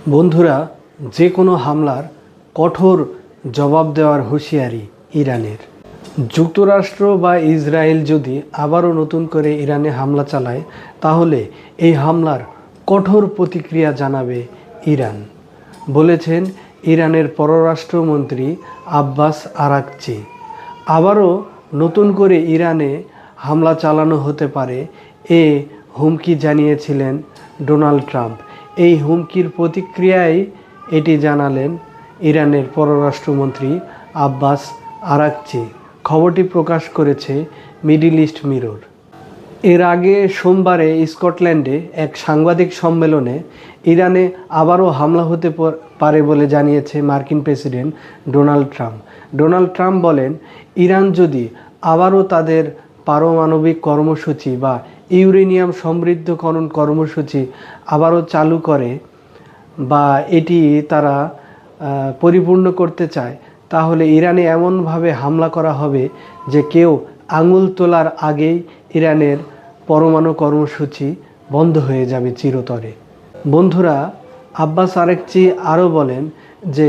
বন্ধুরা, যে কোনো হামলার কঠোর জবাব দেওয়ার হুঁশিয়ারি ইরানের। যুক্তরাষ্ট্র বা ইসরায়েল যদি আবারও নতুন করে ইরানে হামলা চালায়, তাহলে এই হামলার কঠোর প্রতিক্রিয়া জানাবে ইরান, বলেছেন ইরানের পররাষ্ট্রমন্ত্রী আব্বাস আরাকচি। আবারও নতুন করে ইরানে হামলা চালানো হতে পারে এ হুমকি জানিয়েছিলেন ডোনাল্ড ট্রাম্প। এই হুমকির প্রতিক্রিয়ায় এটি জানালেন ইরানের পররাষ্ট্রমন্ত্রী আব্বাস আরাকচি। খবরটি প্রকাশ করেছে মিডল ইস্ট মিরর। এর আগে সোমবারে স্কটল্যান্ডে এক সাংবাদিক সম্মেলনে ইরানে আবারও হামলা হতে পারে বলে জানিয়েছে মার্কিন president Donald Trump. Donald Trump বলেন, ইরান যদি আবারও তাদের পারমাণবিক কর্মসূচি বা ইউরেনিয়াম সমৃদ্ধকরণ কর্মসূচি আবারও চালু করে বা এটি তারা পরিপূর্ণ করতে চায়, তাহলে ইরানে এমনভাবে হামলা করা হবে যে কেউ আঙুল তোলার আগেই ইরানের পরমাণু কর্মসূচি বন্ধ হয়ে যাবে চিরতরে। বন্ধুরা, আব্বাস আরাকচি আরও বলেন যে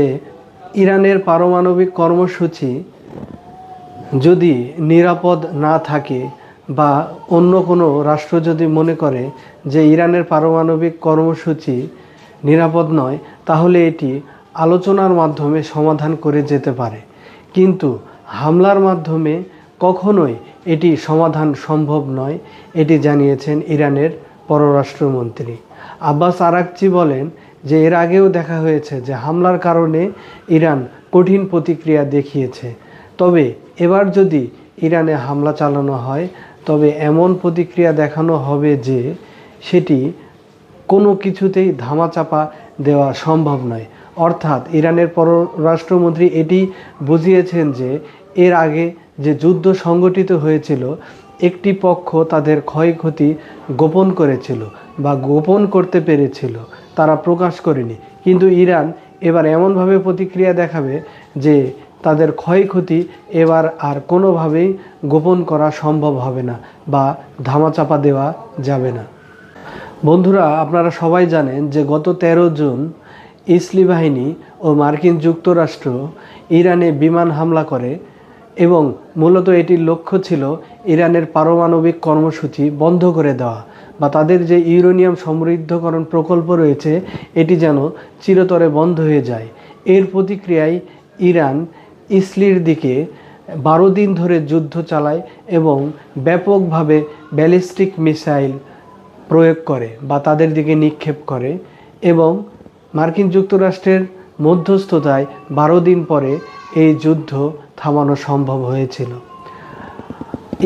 ইরানের পারমাণবিক কর্মসূচি যদি নিরাপদ না থাকে বা অন্য কোনো রাষ্ট্র যদি মনে করে যে ইরানের পারমাণবিক কর্মসূচি নিরাপদ নয়, তাহলে এটি আলোচনার মাধ্যমে সমাধান করে যেতে পারে, কিন্তু হামলার মাধ্যমে কখনোই এটি সমাধান সম্ভব নয়, এটি জানিয়েছেন ইরানের পররাষ্ট্রমন্ত্রী। আব্বাস আরাকচি বলেন যে এর আগেও দেখা হয়েছে যে হামলার কারণে ইরান কঠিন প্রতিক্রিয়া দেখিয়েছে, তবে এবার যদি ইরানে হামলা চালানো হয় তবে এমন প্রতিক্রিয়া দেখানো হবে যে সেটি কোনো কিছুতেই ধামাচাপা দেওয়া সম্ভব নয়। অর্থাৎ ইরানের পররাষ্ট্রমন্ত্রী এটি বুঝিয়েছেন যে এর আগে যে যুদ্ধ সংগঠিত হয়েছিল, একটি পক্ষ তাদের ক্ষয়ক্ষতি গোপন করেছিল বা গোপন করতে পেরেছিল, তারা প্রকাশ করেনি, কিন্তু ইরান এবার এমনভাবে প্রতিক্রিয়া দেখাবে যে তাদের ক্ষয়ক্ষতি এবার আর কোনোভাবেই গোপন করা সম্ভব হবে না বা ধামাচাপা দেওয়া যাবে না। বন্ধুরা, আপনারা সবাই জানেন যে গত 13 জুন ইসরায়েলি বাহিনী ও মার্কিন যুক্তরাষ্ট্র ইরানে বিমান হামলা করে এবং মূলত এটির লক্ষ্য ছিল ইরানের পারমাণবিক কর্মসূচি বন্ধ করে দেওয়া বা তাদের যে ইউরেনিয়াম সমৃদ্ধকরণ প্রকল্প রয়েছে এটি যেন চিরতরে বন্ধ হয়ে যায়। এর প্রতিক্রিয়ায় ইরান ইসরায়েলের দিকে 12 দিন ধরে যুদ্ধ চালায় এবং ব্যাপকভাবে ব্যালিস্টিক মিসাইল প্রয়োগ করে বা তাদের দিকে নিক্ষেপ করে, এবং মার্কিন যুক্তরাষ্ট্রের মধ্যস্থতায় 12 দিন পরে এই যুদ্ধ থামানো সম্ভব হয়েছিল।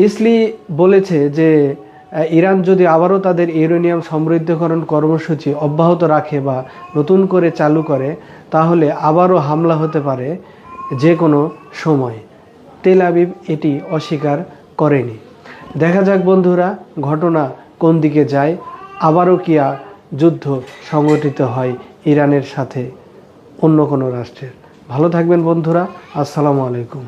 ইসরায়েল বলেছে যে ইরান যদি আবারও তাদের ইউরেনিয়াম সমৃদ্ধকরণ কর্মসূচি অব্যাহত রাখে বা নতুন করে চালু করে, তাহলে আবারও হামলা হতে পারে যে কোনো সময়। তেল আবিব এটি অস্বীকার করেনি। দেখা যাক বন্ধুরা, ঘটনা কোন দিকে যায়, আবারও কি যুদ্ধ সংগঠিত হয় ইরানের সাথে অন্য কোনো রাষ্ট্রের। ভালো থাকবেন বন্ধুরা, আসসালামু আলাইকুম।